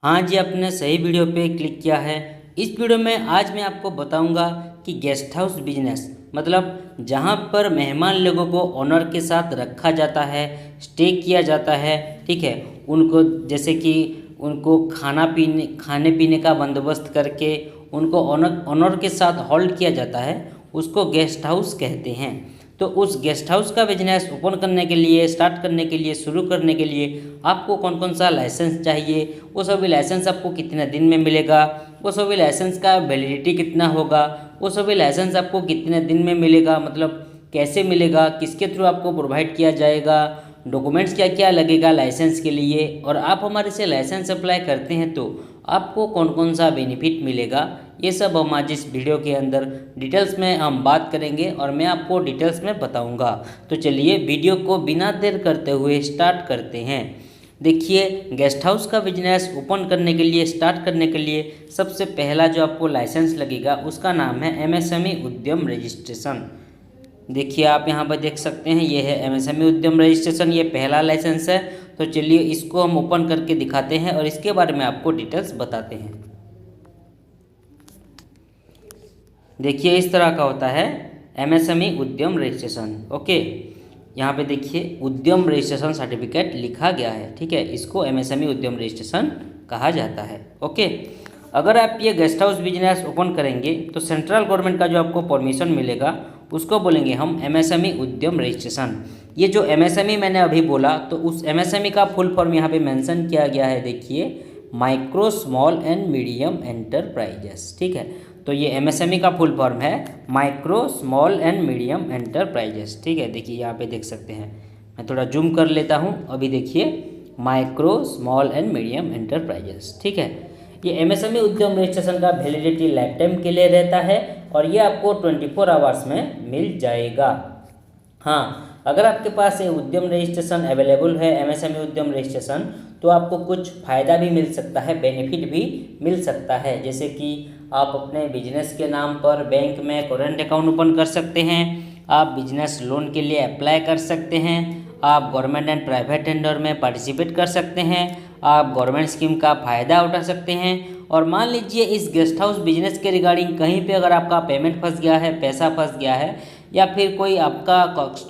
हाँ जी, आपने सही वीडियो पे क्लिक किया है। इस वीडियो में आज मैं आपको बताऊंगा कि गेस्ट हाउस बिजनेस मतलब जहाँ पर मेहमान लोगों को ओनर के साथ रखा जाता है, स्टे किया जाता है, ठीक है। उनको जैसे कि उनको खाने पीने का बंदोबस्त करके उनको ओनर ओनर के साथ होल्ड किया जाता है, उसको गेस्ट हाउस कहते हैं। तो उस गेस्ट हाउस का बिजनेस ओपन करने के लिए, स्टार्ट करने के लिए, शुरू करने के लिए आपको कौन कौन सा लाइसेंस चाहिए, वो सभी लाइसेंस आपको कितने दिन में मिलेगा, वो सभी लाइसेंस का वैलिडिटी कितना होगा, वो सभी लाइसेंस आपको कितने दिन में मिलेगा, मतलब कैसे मिलेगा, किसके थ्रू आपको प्रोवाइड किया जाएगा, डॉक्यूमेंट्स क्या क्या लगेगा लाइसेंस के लिए, और आप हमारे से लाइसेंस अप्लाई करते हैं तो आपको कौन कौन सा बेनिफिट मिलेगा, ये सब हम आज इस वीडियो के अंदर डिटेल्स में हम बात करेंगे और मैं आपको डिटेल्स में बताऊंगा। तो चलिए वीडियो को बिना देर करते हुए स्टार्ट करते हैं। देखिए, गेस्ट हाउस का बिजनेस ओपन करने के लिए, स्टार्ट करने के लिए सबसे पहला जो आपको लाइसेंस लगेगा उसका नाम है एमएसएमई उद्यम रजिस्ट्रेशन। देखिए, आप यहाँ पर देख सकते हैं, ये है एमएसएमई उद्यम रजिस्ट्रेशन, ये पहला लाइसेंस है। तो चलिए इसको हम ओपन करके दिखाते हैं और इसके बारे में आपको डिटेल्स बताते हैं। देखिए, इस तरह का होता है एमएसएमई उद्यम रजिस्ट्रेशन। ओके, यहाँ पे देखिए उद्यम रजिस्ट्रेशन सर्टिफिकेट लिखा गया है, ठीक है। इसको एमएसएमई उद्यम रजिस्ट्रेशन कहा जाता है। ओके, अगर आप ये गेस्ट हाउस बिजनेस ओपन करेंगे तो सेंट्रल गवर्नमेंट का जो आपको परमिशन मिलेगा उसको बोलेंगे हम एमएसएमई उद्यम रजिस्ट्रेशन। ये जो एमएसएमई मैंने अभी बोला तो उस एमएसएमई का फुल फॉर्म यहाँ पे मेंशन किया गया है। देखिए, micro small and medium enterprises, ठीक है। तो ये एमएसएमई का फुल फॉर्म है micro small and medium enterprises, ठीक है। देखिए यहाँ पे देख सकते हैं, मैं थोड़ा जूम कर लेता हूँ। अभी देखिए, micro small and medium enterprises, ठीक है। ये एमएसएमई उद्यम रजिस्ट्रेशन का वैलिडिटी लाइफ टाइम के लिए रहता है और ये आपको 24 आवर्स में मिल जाएगा। हाँ, अगर आपके पास ये उद्यम रजिस्ट्रेशन अवेलेबल है, एमएसएमई उद्यम रजिस्ट्रेशन, तो आपको कुछ फ़ायदा भी मिल सकता है, बेनिफिट भी मिल सकता है। जैसे कि आप अपने बिजनेस के नाम पर बैंक में करेंट अकाउंट ओपन कर सकते हैं, आप बिजनेस लोन के लिए अप्लाई कर सकते हैं, आप गवर्नमेंट एंड प्राइवेट टेंडर में पार्टिसिपेट कर सकते हैं, आप गवर्नमेंट स्कीम का फ़ायदा उठा सकते हैं। और मान लीजिए इस गेस्ट हाउस बिजनेस के रिगार्डिंग कहीं पे अगर आपका पेमेंट फंस गया है, पैसा फंस गया है, या फिर कोई आपका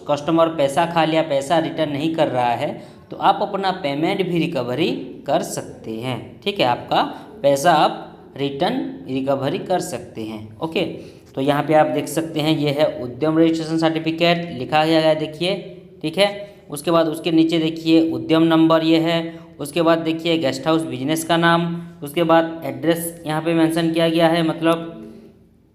कस्टमर पैसा खा लिया, पैसा रिटर्न नहीं कर रहा है, तो आप अपना पेमेंट भी रिकवरी कर सकते हैं, ठीक है। आपका पैसा आप रिटर्न रिकवरी कर सकते हैं। ओके, तो यहाँ पे आप देख सकते हैं, ये है उद्यम रजिस्ट्रेशन सर्टिफिकेट लिखा गया है, देखिए, ठीक है। उसके बाद उसके नीचे देखिए उद्यम नंबर ये है, उसके बाद देखिए गेस्ट हाउस बिजनेस का नाम, उसके बाद एड्रेस यहाँ पे मेंशन किया गया है, मतलब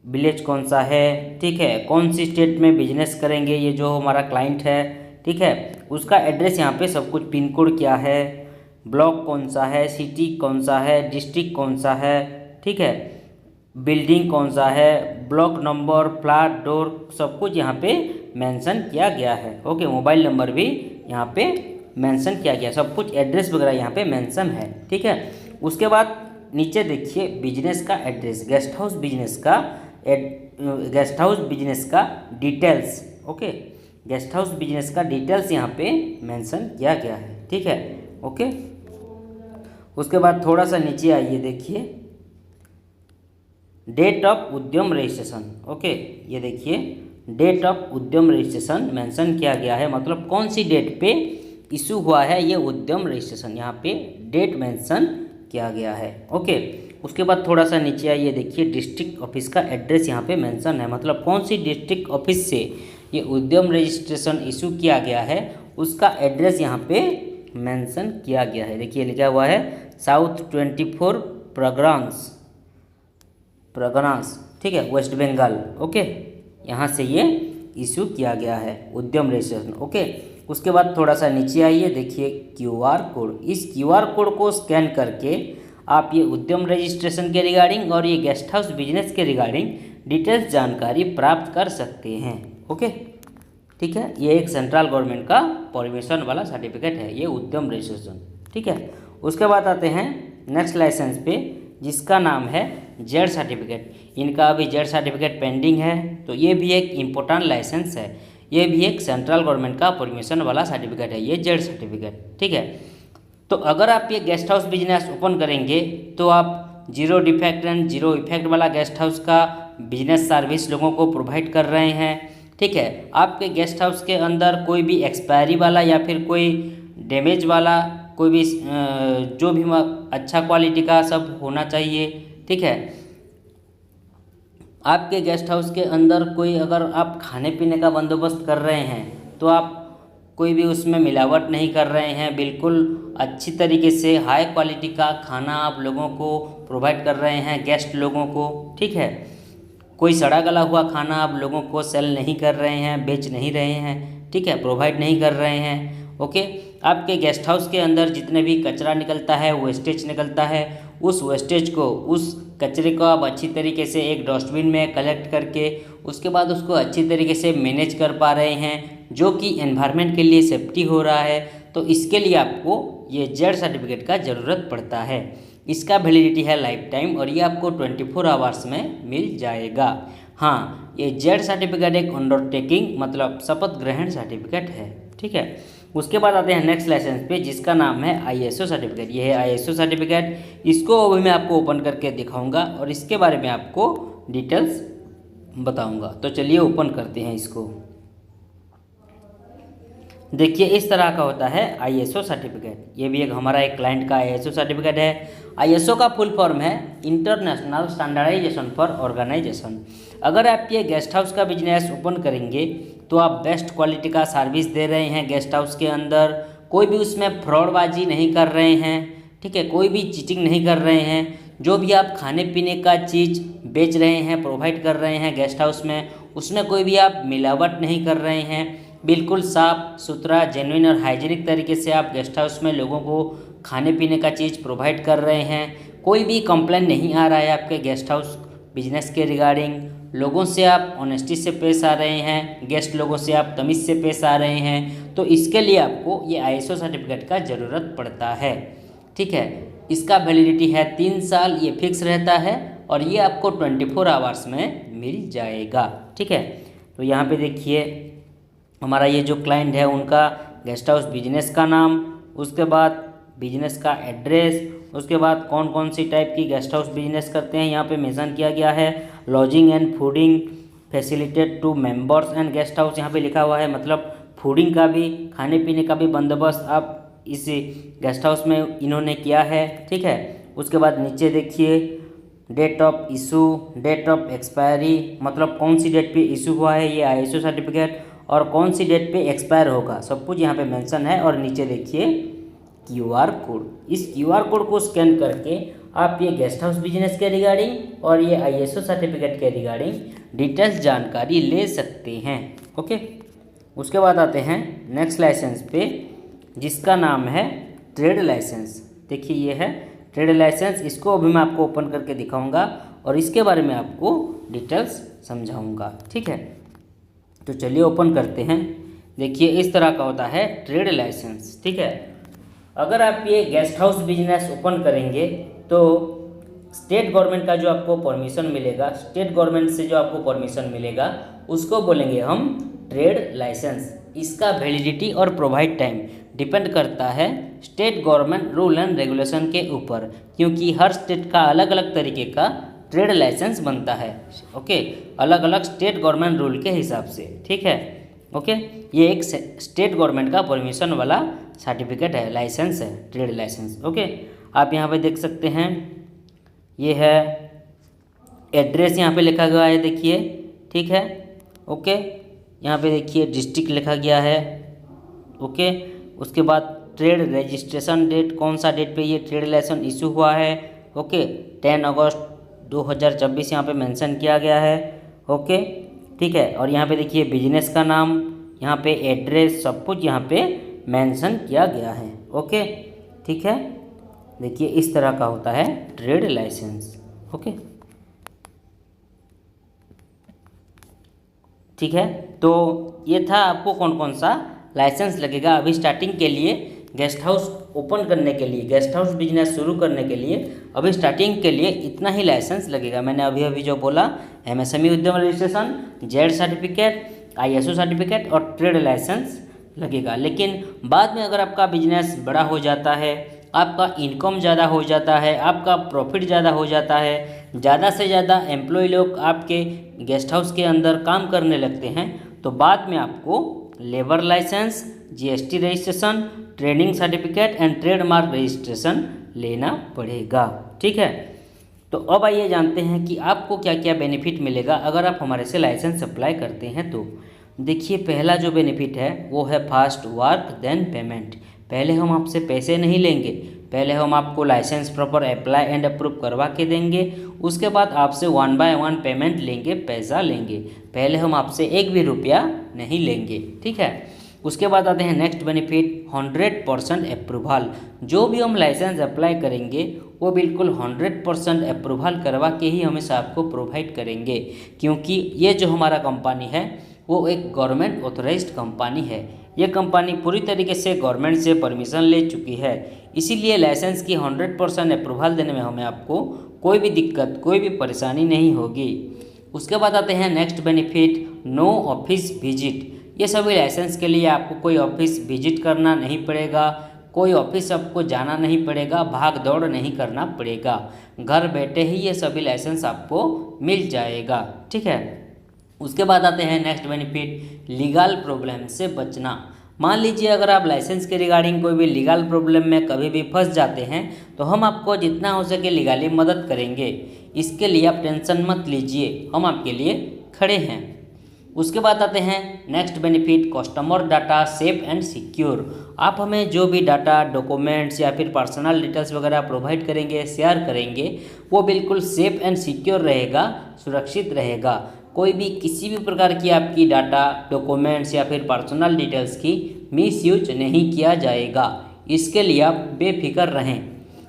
विलेज कौन सा है, ठीक है, कौन सी स्टेट में बिजनेस करेंगे ये जो हमारा क्लाइंट है, ठीक है, उसका एड्रेस यहाँ पे सब कुछ, पिन कोड क्या है, ब्लॉक कौन सा है, सिटी कौन सा है, डिस्ट्रिक्ट कौन सा है, ठीक है, बिल्डिंग कौन सा है, ब्लॉक नंबर, फ्लैट डोर, सब कुछ यहाँ पे मेंशन किया गया है। ओके, मोबाइल नंबर भी यहाँ पे मेंशन किया गया, सब कुछ एड्रेस वगैरह यहाँ पे मेंशन है, ठीक है। उसके बाद नीचे देखिए बिजनेस का एड्रेस, गेस्ट हाउस बिजनेस का गेस्ट हाउस बिजनेस का details. Okay, guest house business का डिटेल्स यहाँ पे मेंशन किया गया है, ठीक है। ओके, उसके बाद थोड़ा सा नीचे आइए, देखिए डेट ऑफ उद्यम रजिस्ट्रेशन। ओके, ये देखिए डेट ऑफ उद्यम रजिस्ट्रेशन मेंशन किया गया है, मतलब कौन सी डेट पे इशू हुआ है ये उद्यम रजिस्ट्रेशन, यहाँ पे डेट मेंशन किया गया है। ओके, उसके बाद थोड़ा सा नीचे आइए, देखिए डिस्ट्रिक्ट ऑफिस का एड्रेस यहाँ पे मेंशन है, मतलब कौन सी डिस्ट्रिक्ट ऑफिस से ये उद्यम रजिस्ट्रेशन इशू किया गया है उसका एड्रेस यहाँ पे मेंशन किया गया है। देखिए लिखा हुआ है साउथ 24 परगनास, ठीक है, वेस्ट बंगाल। ओके, यहाँ से ये इशू किया गया है उद्यम रजिस्ट्रेशन। ओके, उसके बाद थोड़ा सा नीचे आइए, देखिए क्यूआर कोड, इस क्यूआर कोड को स्कैन करके आप ये उद्यम रजिस्ट्रेशन के रिगार्डिंग और ये गेस्ट हाउस बिजनेस के रिगार्डिंग डिटेल्स जानकारी प्राप्त कर सकते हैं। ओके, ठीक है, ये एक सेंट्रल गवर्नमेंट का परमिशन वाला सर्टिफिकेट है, ये उद्यम रजिस्ट्रेशन, ठीक है। उसके बाद आते हैं नेक्स्ट लाइसेंस पे, जिसका नाम है जेड सर्टिफिकेट। इनका अभी जेड सर्टिफिकेट पेंडिंग है, तो ये भी एक इम्पोर्टेंट लाइसेंस है, ये भी एक सेंट्रल गवर्नमेंट का परमिशन वाला सर्टिफिकेट है, ये जेड सर्टिफिकेट, ठीक है। तो अगर आप ये गेस्ट हाउस बिजनेस ओपन करेंगे तो आप zero defect and zero effect वाला गेस्ट हाउस का बिजनेस सर्विस लोगों को प्रोवाइड कर रहे हैं। ठीक है, आपके गेस्ट हाउस के अंदर कोई भी एक्सपायरी वाला या फिर कोई डैमेज वाला कोई भी जो भी अच्छा क्वालिटी का सब होना चाहिए। ठीक है, आपके गेस्ट हाउस के अंदर कोई अगर आप खाने पीने का बंदोबस्त कर रहे हैं तो आप कोई भी उसमें मिलावट नहीं कर रहे हैं, बिल्कुल अच्छी तरीके से हाई क्वालिटी का खाना आप लोगों को प्रोवाइड कर रहे हैं, गेस्ट लोगों को। ठीक है, कोई सड़ा गला हुआ खाना आप लोगों को सेल नहीं कर रहे हैं, बेच नहीं रहे हैं। ठीक है, प्रोवाइड नहीं कर रहे हैं। ओके, आपके गेस्ट हाउस के अंदर जितने भी कचरा निकलता है, वेस्टेज निकलता है, उस वेस्टेज को, उस कचरे को आप अच्छी तरीके से एक डस्टबिन में कलेक्ट करके उसके बाद उसको अच्छी तरीके से मैनेज कर पा रहे हैं, जो कि एनवायरनमेंट के लिए सेफ्टी हो रहा है। तो इसके लिए आपको ये जेड सर्टिफिकेट का ज़रूरत पड़ता है। इसका वैलिडिटी है लाइफ टाइम और ये आपको 24 आवर्स में मिल जाएगा। हाँ, ये जेड सर्टिफिकेट एक अंडरटेकिंग मतलब शपथ ग्रहण सर्टिफिकेट है। ठीक है, उसके बाद आते हैं नेक्स्ट लाइसेंस पे जिसका नाम है आईएसओ सर्टिफिकेट। ये है आईएसओ सर्टिफिकेट, इसको अभी मैं आपको ओपन करके दिखाऊंगा और इसके बारे में आपको डिटेल्स बताऊंगा। तो चलिए ओपन करते हैं इसको। देखिए इस तरह का होता है आईएसओ सर्टिफिकेट। ये भी एक हमारा एक क्लाइंट का आईएसओ सर्टिफिकेट है। आईएसओ का फुल फॉर्म है इंटरनेशनल स्टैंडर्डाइजेशन फॉर ऑर्गेनाइजेशन। अगर आप ये गेस्ट हाउस का बिजनेस ओपन करेंगे तो आप बेस्ट क्वालिटी का सर्विस दे रहे हैं गेस्ट हाउस के अंदर, कोई भी उसमें फ्रॉडबाजी नहीं कर रहे हैं। ठीक है, कोई भी चीटिंग नहीं कर रहे हैं। जो भी आप खाने पीने का चीज़ बेच रहे हैं, प्रोवाइड कर रहे हैं गेस्ट हाउस में, उसमें कोई भी आप मिलावट नहीं कर रहे हैं। बिल्कुल साफ़ सुथरा, जेन्युइन और हाइजीनिक तरीके से आप गेस्ट हाउस में लोगों को खाने पीने का चीज़ प्रोवाइड कर रहे हैं। कोई भी कंप्लेंट नहीं आ रहा है आपके गेस्ट हाउस बिजनेस के रिगार्डिंग। लोगों से आप ऑनेस्टी से पेश आ रहे हैं, गेस्ट लोगों से आप तमीज़ से पेश आ रहे हैं। तो इसके लिए आपको ये आईएसओ सर्टिफिकेट का ज़रूरत पड़ता है। ठीक है, इसका वैलिडिटी है 3 साल, ये फिक्स रहता है और ये आपको 24 आवर्स में मिल जाएगा। ठीक है, तो यहाँ पे देखिए हमारा ये जो क्लाइंट है उनका गेस्ट हाउस बिजनेस का नाम, उसके बाद बिजनेस का एड्रेस, उसके बाद कौन कौन सी टाइप की गेस्ट हाउस बिजनेस करते हैं यहाँ पे मेंशन किया गया है। Lodging and fooding facilitated to members and guest house यहाँ पे लिखा हुआ है, मतलब फूडिंग का भी, खाने पीने का भी बंदोबस्त आप इस गेस्ट हाउस में इन्होंने किया है। ठीक है, उसके बाद नीचे देखिए date of issue, date of expiry, मतलब कौन सी डेट पे इशू हुआ है ये आईएसओ सर्टिफिकेट और कौन सी डेट पे एक्सपायर होगा, सब कुछ यहाँ पे मेंशन है। और नीचे देखिए क्यूआर कोड, इस क्यूआर कोड को स्कैन करके आप ये गेस्ट हाउस बिजनेस के रिगार्डिंग और ये आईएसओ सर्टिफिकेट के रिगार्डिंग डिटेल्स जानकारी ले सकते हैं। ओके, उसके बाद आते हैं नेक्स्ट लाइसेंस पे जिसका नाम है ट्रेड लाइसेंस। देखिए ये है ट्रेड लाइसेंस, इसको अभी मैं आपको ओपन करके दिखाऊंगा और इसके बारे में आपको डिटेल्स समझाऊंगा। ठीक है, तो चलिए ओपन करते हैं। देखिए इस तरह का होता है ट्रेड लाइसेंस। ठीक है, अगर आप ये गेस्ट हाउस बिजनेस ओपन करेंगे तो स्टेट गवर्नमेंट का जो आपको परमिशन मिलेगा, स्टेट गवर्नमेंट से जो आपको परमिशन मिलेगा उसको बोलेंगे हम ट्रेड लाइसेंस। इसका वैलिडिटी और प्रोवाइड टाइम डिपेंड करता है state government rule and regulation के ऊपर, क्योंकि हर स्टेट का अलग अलग तरीके का ट्रेड लाइसेंस बनता है। ओके, अलग अलग स्टेट गवर्नमेंट रूल के हिसाब से। ठीक है, ओके, ये एक स्टेट गवर्नमेंट का परमिशन वाला सर्टिफिकेट है, लाइसेंस है, ट्रेड लाइसेंस। ओके, आप यहाँ पे देख सकते हैं ये है एड्रेस यहाँ पे लिखा गया है, देखिए। ठीक है, ओके, यहाँ पे देखिए डिस्ट्रिक्ट लिखा गया है। ओके, उसके बाद ट्रेड रजिस्ट्रेशन डेट, कौन सा डेट पे ये ट्रेड लाइसेंस इशू हुआ है। ओके, 10 अगस्त 2024 यहाँ पे मेंशन किया गया है। ओके, ठीक है, और यहाँ पे देखिए बिजनेस का नाम, यहाँ पे एड्रेस, सब कुछ यहाँ पे मेंशन किया गया है। ओके, ठीक है, देखिए इस तरह का होता है ट्रेड लाइसेंस। ओके, ठीक है, तो ये था आपको कौन कौन सा लाइसेंस लगेगा अभी स्टार्टिंग के लिए, गेस्ट हाउस ओपन करने के लिए, गेस्ट हाउस बिजनेस शुरू करने के लिए अभी स्टार्टिंग के लिए इतना ही लाइसेंस लगेगा। मैंने अभी अभी जो बोला, एमएसएमई उद्यम registration, Z certificate, ISO certificate और ट्रेड लाइसेंस लगेगा। लेकिन बाद में अगर आपका बिजनेस बड़ा हो जाता है, आपका इनकम ज़्यादा हो जाता है, आपका प्रॉफिट ज़्यादा हो जाता है, ज़्यादा से ज़्यादा एम्प्लॉय लोग आपके गेस्ट हाउस के अंदर काम करने लगते हैं, तो बाद में आपको labour licence, GST registration, trading certificate and trademark registration लेना पड़ेगा। ठीक है, तो अब आइए जानते हैं कि आपको क्या क्या बेनिफिट मिलेगा अगर आप हमारे से लाइसेंस अप्लाई करते हैं। तो देखिए, पहला जो बेनिफिट है वो है फास्ट वर्क देन पेमेंट। पहले हम आपसे पैसे नहीं लेंगे, पहले हम आपको licence proper apply and approve करवा के देंगे, उसके बाद आपसे 1 बाय 1 पेमेंट लेंगे, पैसा लेंगे। पहले हम आपसे एक भी रुपया नहीं लेंगे। ठीक है, उसके बाद आते हैं नेक्स्ट बेनिफिट 100% अप्रूवल। जो भी हम लाइसेंस अप्लाई करेंगे वो बिल्कुल 100% अप्रूवल करवा के ही हमेशा आपको प्रोवाइड करेंगे, क्योंकि ये जो हमारा कंपनी है वो एक गवर्नमेंट ऑथराइज्ड कंपनी है। ये कंपनी पूरी तरीके से गवर्नमेंट से परमिशन ले चुकी है, इसीलिए लाइसेंस की 100% अप्रूवल देने में हमें आपको कोई भी दिक्कत, कोई भी परेशानी नहीं होगी। उसके बाद आते हैं next benefit no office visit. ये सभी लाइसेंस के लिए आपको कोई ऑफिस विजिट करना नहीं पड़ेगा, कोई ऑफिस आपको जाना नहीं पड़ेगा, भाग दौड़ नहीं करना पड़ेगा, घर बैठे ही ये सभी लाइसेंस आपको मिल जाएगा। ठीक है, उसके बाद आते हैं नेक्स्ट बेनिफिट लीगल प्रॉब्लम से बचना। मान लीजिए अगर आप लाइसेंस के रिगार्डिंग कोई भी लीगल प्रॉब्लम में कभी भी फंस जाते हैं तो हम आपको जितना हो सके लीगली मदद करेंगे। इसके लिए आप टेंशन मत लीजिए, हम आपके लिए खड़े हैं। उसके बाद आते हैं next benefit customer data safe and secure. आप हमें जो भी डाटा, डॉक्यूमेंट्स या फिर पर्सनल डिटेल्स वगैरह प्रोवाइड करेंगे, शेयर करेंगे, वो बिल्कुल सेफ एंड सिक्योर रहेगा, सुरक्षित रहेगा। कोई भी किसी भी प्रकार की आपकी डाटा, डॉक्यूमेंट्स या फिर पर्सनल डिटेल्स की मिसयूज नहीं किया जाएगा, इसके लिए आप बेफिक्र रहें।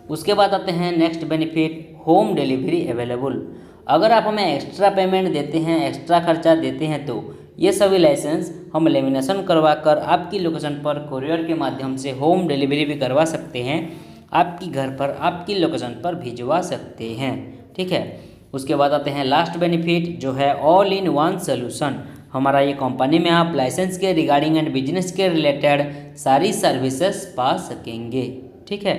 उसके बाद आते हैं next benefit home delivery available. अगर आप हमें एक्स्ट्रा पेमेंट देते हैं, एक्स्ट्रा खर्चा देते हैं, तो ये सभी लाइसेंस हम लेमिनेशन करवा कर आपकी लोकेशन पर कोरियर के माध्यम से होम डिलीवरी भी करवा सकते हैं, आपकी घर पर, आपकी लोकेशन पर भिजवा सकते हैं। ठीक है, उसके बाद आते हैं लास्ट बेनिफिट जो है ऑल इन वन सोल्यूशन। हमारा ये कंपनी में आप लाइसेंस के रिगार्डिंग एंड बिजनेस के रिलेटेड सारी सर्विसेज पा सकेंगे। ठीक है,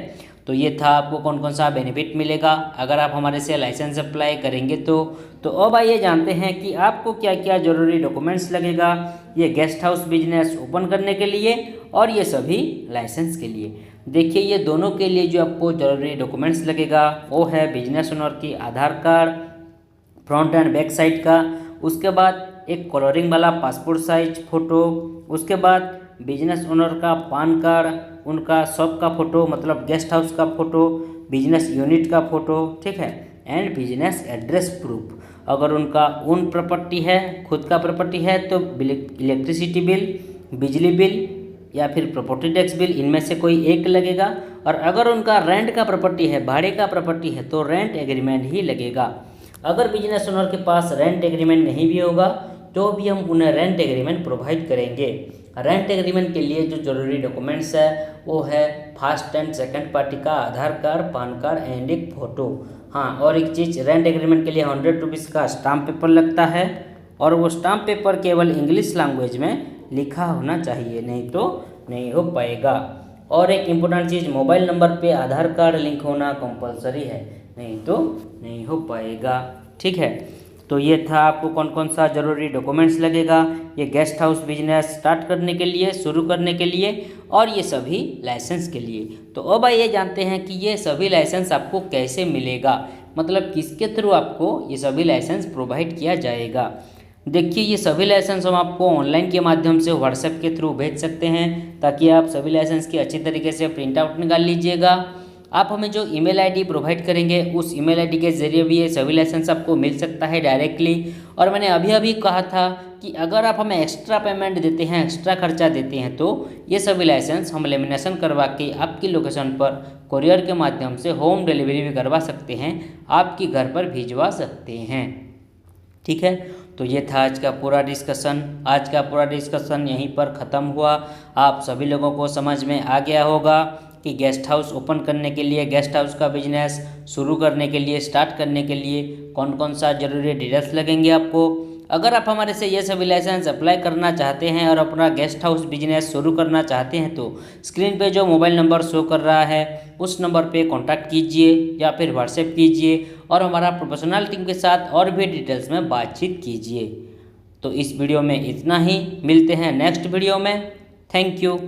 तो ये था आपको कौन कौन सा बेनिफिट मिलेगा अगर आप हमारे से लाइसेंस अप्लाई करेंगे। तो अब आइए जानते हैं कि आपको क्या क्या ज़रूरी डॉक्यूमेंट्स लगेगा ये गेस्ट हाउस बिजनेस ओपन करने के लिए और ये सभी लाइसेंस के लिए। देखिए, ये दोनों के लिए जो आपको ज़रूरी डॉक्यूमेंट्स लगेगा वो है बिजनेस ओनर की Aadhaar card front and back side का, उसके बाद एक कलरिंग वाला पासपोर्ट साइज फ़ोटो, उसके बाद बिजनेस ओनर का पान कार्ड, उनका शॉप का फ़ोटो मतलब गेस्ट हाउस का फ़ोटो, बिजनेस यूनिट का फ़ोटो। ठीक है, एंड बिजनेस एड्रेस प्रूफ। अगर उनका ओन प्रॉपर्टी है, खुद का प्रॉपर्टी है, तो इलेक्ट्रिसिटी बिल, बिजली बिल या फिर प्रॉपर्टी टैक्स बिल, इनमें से कोई एक लगेगा। और अगर उनका रेंट का प्रॉपर्टी है, भाड़े का प्रॉपर्टी है, तो रेंट एग्रीमेंट ही लगेगा। अगर बिजनेस ओनर के पास रेंट एग्रीमेंट नहीं भी होगा तो भी हम उन्हें रेंट एग्रीमेंट प्रोवाइड करेंगे। रेंट एग्रीमेंट के लिए जो जरूरी डॉक्यूमेंट्स है वो है फर्स्ट एंड सेकंड पार्टी का आधार कार्ड, पान कार्ड एंड एक फ़ोटो। हाँ, और एक चीज़, रेंट एग्रीमेंट के लिए 100 रुपीज़ का स्टाम्प पेपर लगता है और वो स्टाम्प पेपर केवल इंग्लिश लैंग्वेज में लिखा होना चाहिए, नहीं तो नहीं हो पाएगा। और एक इम्पोर्टेंट चीज़, मोबाइल नंबर पे आधार कार्ड लिंक होना कंपलसरी है, नहीं तो नहीं हो पाएगा। ठीक है, तो ये था आपको कौन कौन सा ज़रूरी डॉक्यूमेंट्स लगेगा ये गेस्ट हाउस बिजनेस स्टार्ट करने के लिए, शुरू करने के लिए और ये सभी लाइसेंस के लिए। तो अब आइए जानते हैं कि ये सभी लाइसेंस आपको कैसे मिलेगा, मतलब किसके थ्रू आपको ये सभी लाइसेंस प्रोवाइड किया जाएगा। देखिए, ये सभी लाइसेंस हम आपको ऑनलाइन के माध्यम से व्हाट्सएप के थ्रू भेज सकते हैं ताकि आप सभी लाइसेंस की अच्छी तरीके से प्रिंट आउट निकाल लीजिएगा। आप हमें जो ईमेल आईडी प्रोवाइड करेंगे उस ईमेल आईडी के ज़रिए भी ये सभी लाइसेंस आपको मिल सकता है डायरेक्टली। और मैंने अभी अभी कहा था कि अगर आप हमें एक्स्ट्रा पेमेंट देते हैं, एक्स्ट्रा खर्चा देते हैं, तो ये सभी लाइसेंस हम लेमिनेशन करवा के आपकी लोकेशन पर कोरियर के माध्यम से होम डिलीवरी भी करवा सकते हैं, आपकी घर पर भिजवा सकते हैं। ठीक है, तो ये था आज का पूरा डिस्कशन। आज का पूरा डिस्कशन यहीं पर ख़त्म हुआ। आप सभी लोगों को समझ में आ गया होगा कि गेस्ट हाउस ओपन करने के लिए, गेस्ट हाउस का बिजनेस शुरू करने के लिए, स्टार्ट करने के लिए कौन कौन सा ज़रूरी डिटेल्स लगेंगे आपको। अगर आप हमारे से ये सभी लाइसेंस अप्लाई करना चाहते हैं और अपना गेस्ट हाउस बिजनेस शुरू करना चाहते हैं तो स्क्रीन पे जो मोबाइल नंबर शो कर रहा है उस नंबर पे कांटेक्ट कीजिए या फिर व्हाट्सएप कीजिए और हमारा प्रोफेशनल टीम के साथ और भी डिटेल्स में बातचीत कीजिए। तो इस वीडियो में इतना ही, मिलते हैं नेक्स्ट वीडियो में। Thank you.